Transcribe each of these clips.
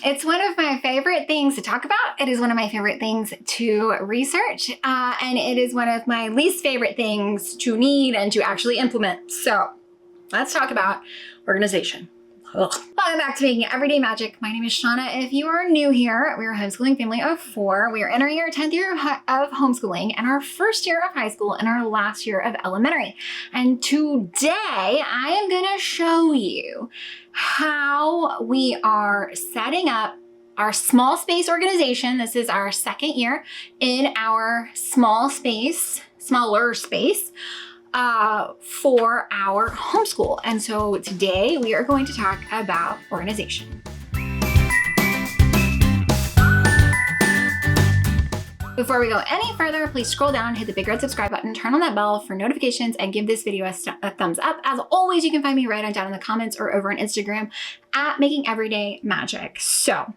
It's one of my favorite things to talk about. It is one of my favorite things to research, and it is one of my least favorite things to need and to actually implement. So let's talk about organization. Ugh. Welcome back to Making Everyday Magic. My name is Shauna. If you are new here, we are a homeschooling family of 4. We are entering our 10th year of homeschooling and our first year of high school and our last year of elementary. And today I am going to show you how we are setting up our small space organization. This is our second year in our smaller space, for our homeschool. And so today we are going to talk about organization. Before we go any further, please scroll down, hit the big red subscribe button, turn on that bell for notifications, and give this video a thumbs up. As always, you can find me right on down in the comments or over on Instagram at Making Everyday Magic. So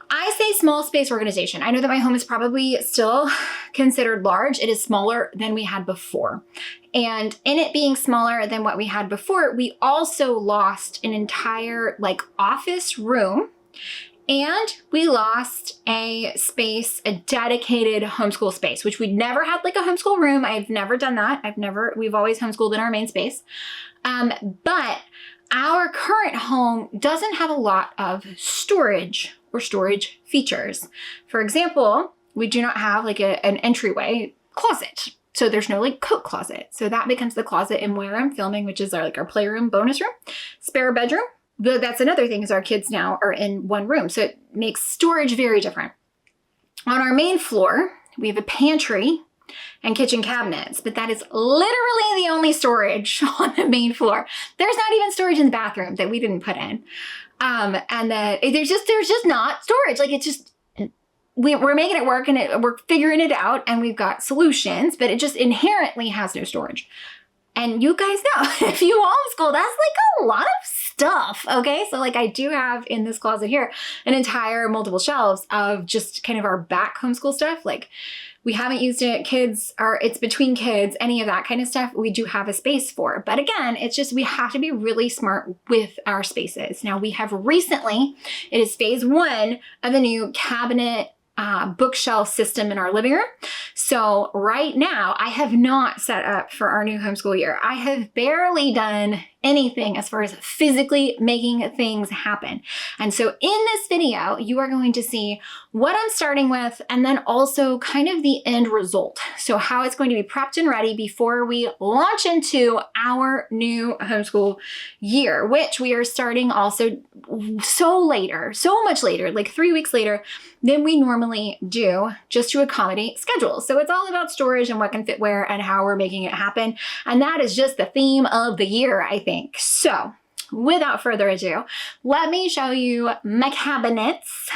I say small space organization. I know that my home is probably still considered large. It is smaller than we had before. And in it being smaller than what we had before, we also lost an entire office room, and we lost a space, a dedicated homeschool space, which we'd never had a homeschool room. I've never done that. We've always homeschooled in our main space. But our current home doesn't have a lot of storage or storage features. For example, we do not have an entryway closet. So there's no coat closet. So that becomes the closet in where I'm filming, which is our playroom, bonus room, spare bedroom. But that's another thing, is our kids now are in one room. So it makes storage very different. On our main floor, we have a pantry and kitchen cabinets, but that is literally the only storage on the main floor. There's not even storage in the bathroom that we didn't put in. And then there's just not storage. We're making it work, and we're figuring it out, and we've got solutions, but it just inherently has no storage. And you guys know, if you homeschool, that's a lot of stuff, okay? So I do have in this closet here an entire multiple shelves of just kind of our back homeschool stuff. We haven't used it, it's between kids, any of that kind of stuff we do have a space for. But again, it's just we have to be really smart with our spaces. Now we have recently, it is phase 1 of the new cabinet bookshelf system in our living room. So right now I have not set up for our new homeschool year. I have barely done anything as far as physically making things happen. And so in this video, you are going to see what I'm starting with, and then also kind of the end result. So how it's going to be prepped and ready before we launch into our new homeschool year, which we are starting also so much later, 3 weeks later than we normally do, just to accommodate schedules. So it's all about storage and what can fit where and how we're making it happen. And that is just the theme of the year, I think. So without further ado, let me show you my cabinets,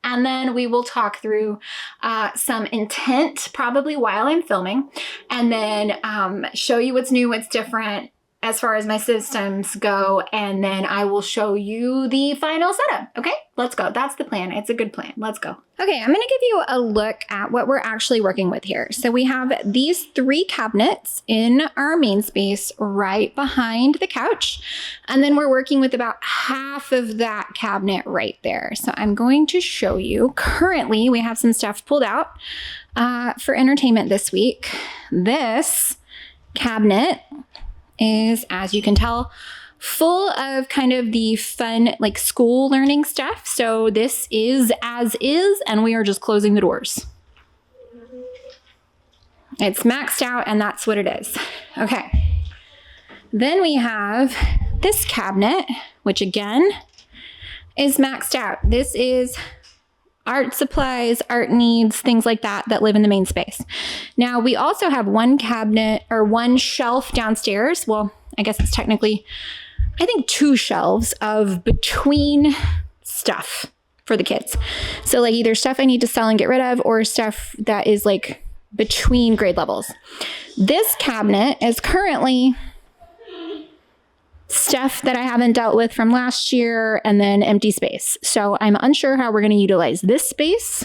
and then we will talk through some intent probably while I'm filming, and then show you what's new, what's different as far as my systems go, and then I will show you the final setup. Okay, let's go. That's the plan. It's a good plan. Let's go. Okay, I'm gonna give you a look at what we're actually working with here. So we have these 3 cabinets in our main space right behind the couch, and then we're working with about half of that cabinet right there. So I'm going to show you. Currently, we have some stuff pulled out for entertainment this week. This cabinet is, as you can tell, full of kind of the fun, school learning stuff. So this is as is, and we are just closing the doors. It's maxed out, and that's what it is. Okay. Then we have this cabinet, which again is maxed out. This is art supplies, art needs, things like that live in the main space. Now we also have one cabinet or one shelf downstairs. Well, I guess it's technically, I think 2 shelves of between stuff for the kids. So either stuff I need to sell and get rid of, or stuff that is between grade levels. This cabinet is currently stuff that I haven't dealt with from last year, and then empty space. So I'm unsure how we're going to utilize this space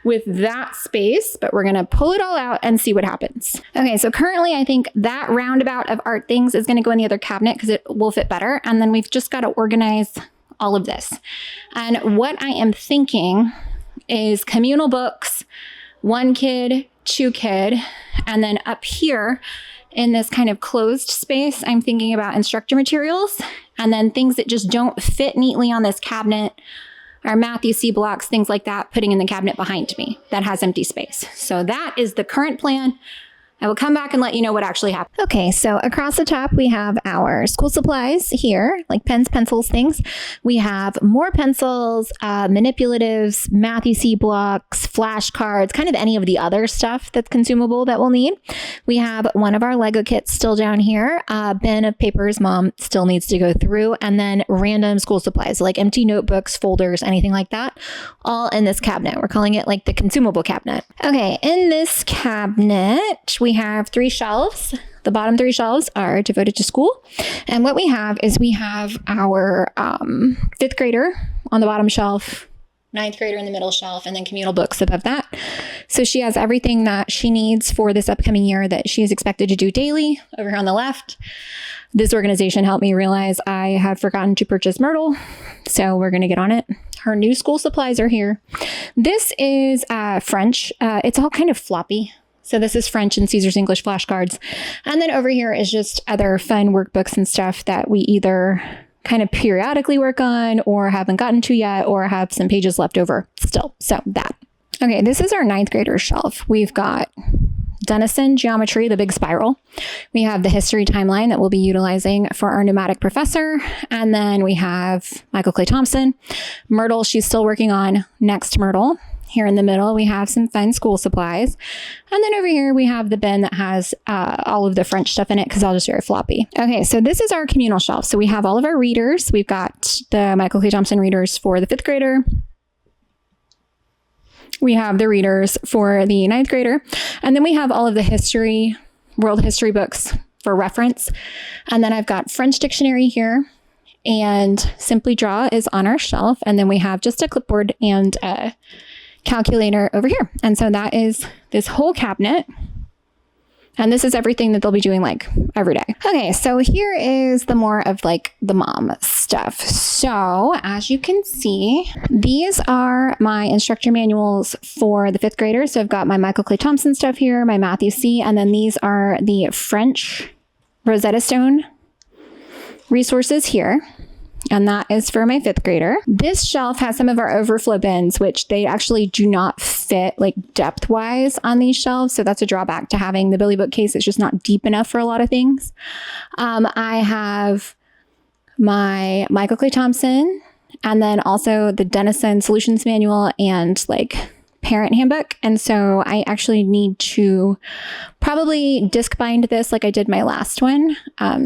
with that space, but we're going to pull it all out and see what happens. Okay, so currently I think that roundabout of art things is going to go in the other cabinet because it will fit better. And then we've just got to organize all of this. And what I am thinking is communal books, 1 kid, 2 kid, and then up here in this kind of closed space, I'm thinking about instructor materials, and then things that just don't fit neatly on this cabinet are Matthew C blocks, things like that, putting in the cabinet behind me that has empty space. So that is the current plan. I will come back and let you know what actually happened. Okay, so across the top, we have our school supplies here, like pens, pencils, things. We have more pencils, manipulatives, Matthew C blocks, flashcards, kind of any of the other stuff that's consumable that we'll need. We have one of our Lego kits still down here, a bin of papers Mom still needs to go through, and then random school supplies, like empty notebooks, folders, anything like that, all in this cabinet. We're calling it like the consumable cabinet. Okay, in this cabinet, we have 3 shelves. The bottom 3 shelves are devoted to school. And what we have is we have our 5th grader on the bottom shelf, 9th grader in the middle shelf, and then communal books above that. So she has everything that she needs for this upcoming year that she is expected to do daily over here on the left. This organization helped me realize I have forgotten to purchase Myrtle, so we're going to get on it. Her new school supplies are here. This is French. It's all kind of floppy. So this is French and Caesar's English flashcards. And then over here is just other fun workbooks and stuff that we either kind of periodically work on or haven't gotten to yet or have some pages left over still. So that. Okay, this is our 9th grader shelf. We've got Denison Geometry, the big spiral. We have the history timeline that we'll be utilizing for our pneumatic professor. And then we have Michael Clay Thompson. Myrtle, she's still working on next Myrtle. Here in the middle, we have some fun school supplies. And then over here, we have the bin that has all of the French stuff in it because it's all just very floppy. Okay, so this is our communal shelf. So we have all of our readers. We've got the Michael Clay Thompson readers for the 5th grader. We have the readers for the 9th grader. And then we have all of the history, world history books for reference. And then I've got French dictionary here. And Simply Draw is on our shelf. And then we have just a clipboard and a calculator over here. And so that is this whole cabinet. And this is everything that they'll be doing like every day. Okay, so here is the more of like the mom stuff. So as you can see, these are my instructor manuals for the 5th graders. So I've got my Michael Clay Thompson stuff here, my Matthew C, and then these are the French Rosetta Stone resources here. And that is for my 5th grader. This shelf has some of our overflow bins, which they actually do not fit like depth wise on these shelves. So that's a drawback to having the Billy bookcase. It's just not deep enough for a lot of things. I have my Michael Clay Thompson and then also the Denison Solutions Manual and like parent handbook. And so I actually need to probably disc bind this like I did my last one.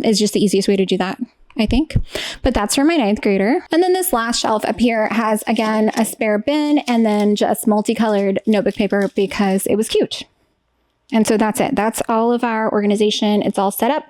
Is just the easiest way to do that, I think. But that's for my 9th grader. And then this last shelf up here has, again, a spare bin and then just multicolored notebook paper because it was cute. And so that's it. That's all of our organization. It's all set up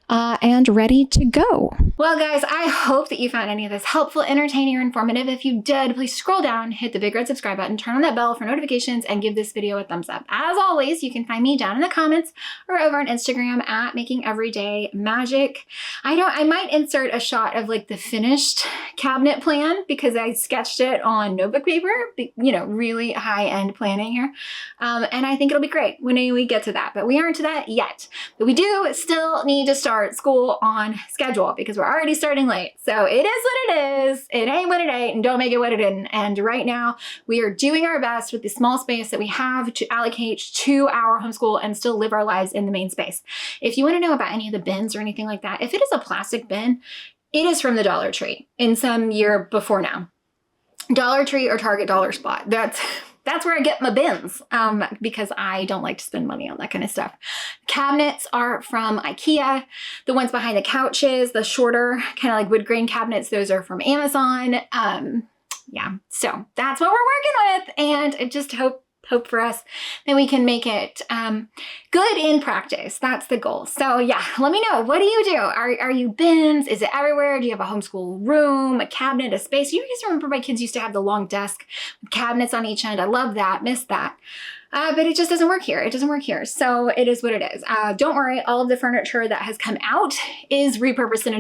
and ready to go. Well, guys, I hope that you found any of this helpful, entertaining, or informative. If you did, please scroll down, hit the big red subscribe button, turn on that bell for notifications, and give this video a thumbs up. As always, you can find me down in the comments or over on Instagram at Making Everyday Magic. I might insert a shot of like the finished cabinet plan because I sketched it on notebook paper, you know, really high-end planning here. And I think it'll be great when we get to that, but we aren't to that yet. But we do still need to start school on schedule because we're already starting late. So it is what it is. It ain't what it ain't, and don't make it what it isn't. And right now we are doing our best with the small space that we have to allocate to our homeschool and still live our lives in the main space. If you want to know about any of the bins or anything like that, if it is a plastic bin, it is from the Dollar Tree in some year before now. Dollar Tree or Target Dollar Spot. That's where I get my bins because I don't like to spend money on that kind of stuff. Cabinets are from IKEA. The ones behind the couches, the shorter kind of like wood grain cabinets, those are from Amazon. Yeah, so that's what we're working with. And I just hope for us that we can make it good in practice. That's the goal. So yeah, let me know. What do you do? Are you bins? Is it everywhere? Do you have a homeschool room, a cabinet, a space? You guys remember my kids used to have the long desk with cabinets on each end. I love that. Miss that. But it just doesn't work here. It doesn't work here. So it is what it is. Don't worry, all of the furniture that has come out is repurposed in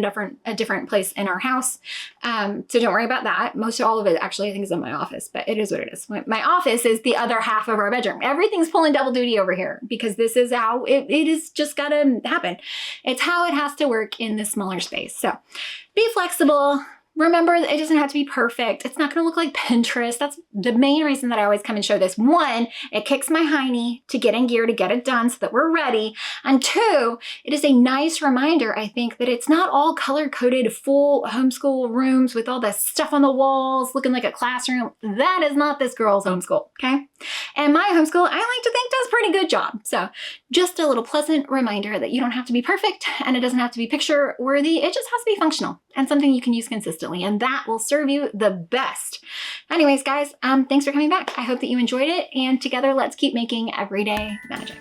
a different place in our house. So don't worry about that. Most all of it actually I think is in my office, but it is what it is. My office is the other half of our bedroom. Everything's pulling double duty over here because this is how it is just gotta happen. It's how it has to work in this smaller space. So be flexible. Remember, it doesn't have to be perfect. It's not going to look like Pinterest. That's the main reason that I always come and show this. One, it kicks my hiney to get in gear, to get it done so that we're ready. And two, it is a nice reminder, I think, that it's not all color-coded full homeschool rooms with all the stuff on the walls looking like a classroom. That is not this girl's homeschool, okay? And my homeschool, I like to think, does a pretty good job. So just a little pleasant reminder that you don't have to be perfect and it doesn't have to be picture-worthy. It just has to be functional and something you can use consistently, and that will serve you the best. Anyways, guys, thanks for coming back. I hope that you enjoyed it, and together let's keep making everyday magic.